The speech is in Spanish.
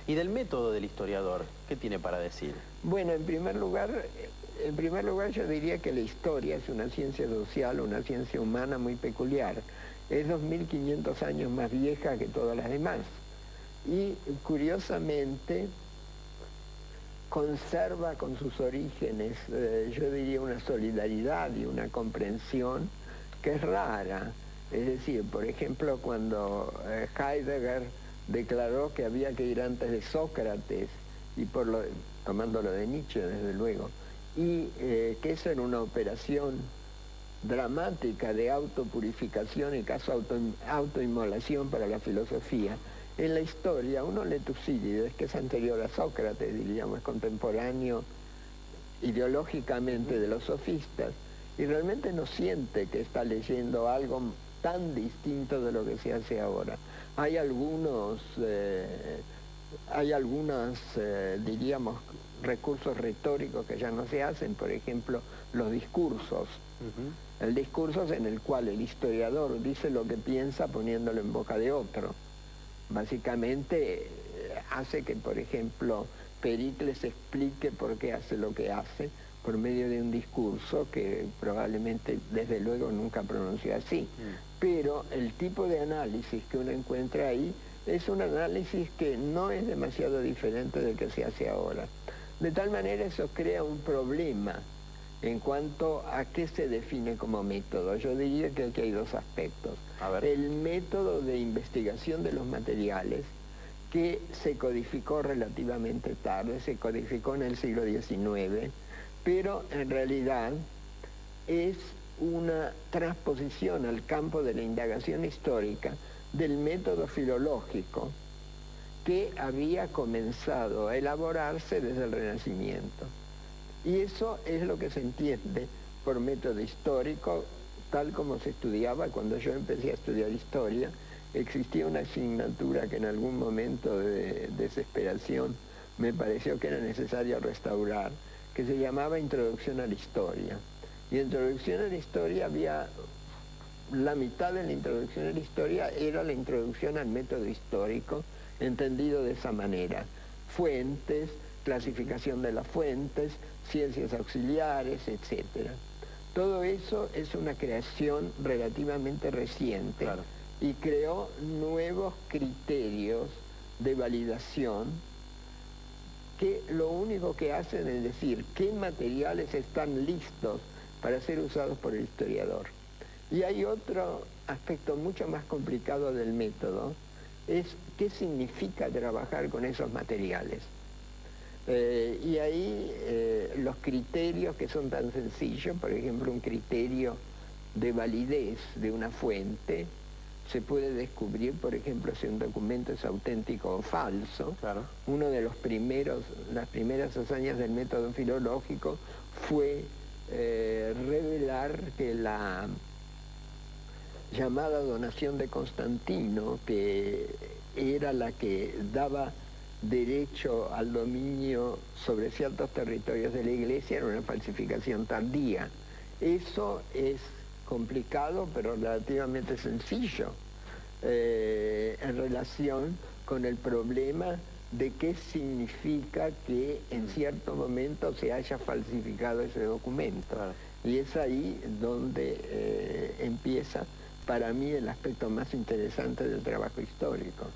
Y del método del historiador, ¿qué tiene para decir? Bueno, en primer lugar yo diría que la historia es una ciencia social, una ciencia humana muy peculiar. Es 2500 años más vieja que todas las demás. Y curiosamente conserva con sus orígenes, yo diría, una solidaridad y una comprensión que es rara. Es decir, por ejemplo, cuando Heidegger declaró que había que ir antes de Sócrates, y tomándolo de Nietzsche, desde luego, y que eso era una operación dramática de autopurificación y caso autoinmolación para la filosofía. En la historia, uno lee Tucídides, que es anterior a Sócrates, diríamos, es contemporáneo ideológicamente de los sofistas, y realmente no siente que está leyendo algo tan distinto de lo que se hace ahora. Hay algunos, diríamos, recursos retóricos que ya no se hacen, por ejemplo, los discursos. El discurso es en el cual el historiador dice lo que piensa poniéndolo en boca de otro. Básicamente hace que, por ejemplo, Pericles explique por qué hace lo que hace por medio de un discurso que probablemente, desde luego, nunca pronunció así. Pero el tipo de análisis que uno encuentra ahí es un análisis que no es demasiado diferente del que se hace ahora. De tal manera eso crea un problema en cuanto a qué se define como método. Yo diría que aquí hay dos aspectos. El método de investigación de los materiales, que se codificó relativamente tarde, se codificó en el siglo XIX, pero en realidad es una transposición al campo de la indagación histórica del método filológico que había comenzado a elaborarse desde el Renacimiento. Y eso es lo que se entiende por método histórico, tal como se estudiaba cuando yo empecé a estudiar historia. Existía una asignatura que en algún momento de desesperación me pareció que era necesario restaurar, que se llamaba Introducción a la Historia. Y en Introducción a la Historia había, la mitad de la Introducción a la Historia era la introducción al método histórico, entendido de esa manera. Fuentes, clasificación de las fuentes, ciencias auxiliares, etc. Todo eso es una creación relativamente reciente, claro, y creó nuevos criterios de validación que lo único que hacen es decir qué materiales están listos para ser usados por el historiador. Y hay otro aspecto mucho más complicado del método, es qué significa trabajar con esos materiales. Y ahí los criterios que son tan sencillos, por ejemplo, un criterio de validez de una fuente, se puede descubrir, por ejemplo, si un documento es auténtico o falso. Claro. Uno de las primeras hazañas del método filológico fue revelar que la llamada donación de Constantino, que era la que daba derecho al dominio sobre ciertos territorios de la Iglesia, era una falsificación tardía. Eso es complicado, pero relativamente sencillo en relación con el problema de qué significa que en cierto momento se haya falsificado ese documento. Claro. Y es ahí donde empieza, para mí, el aspecto más interesante del trabajo histórico.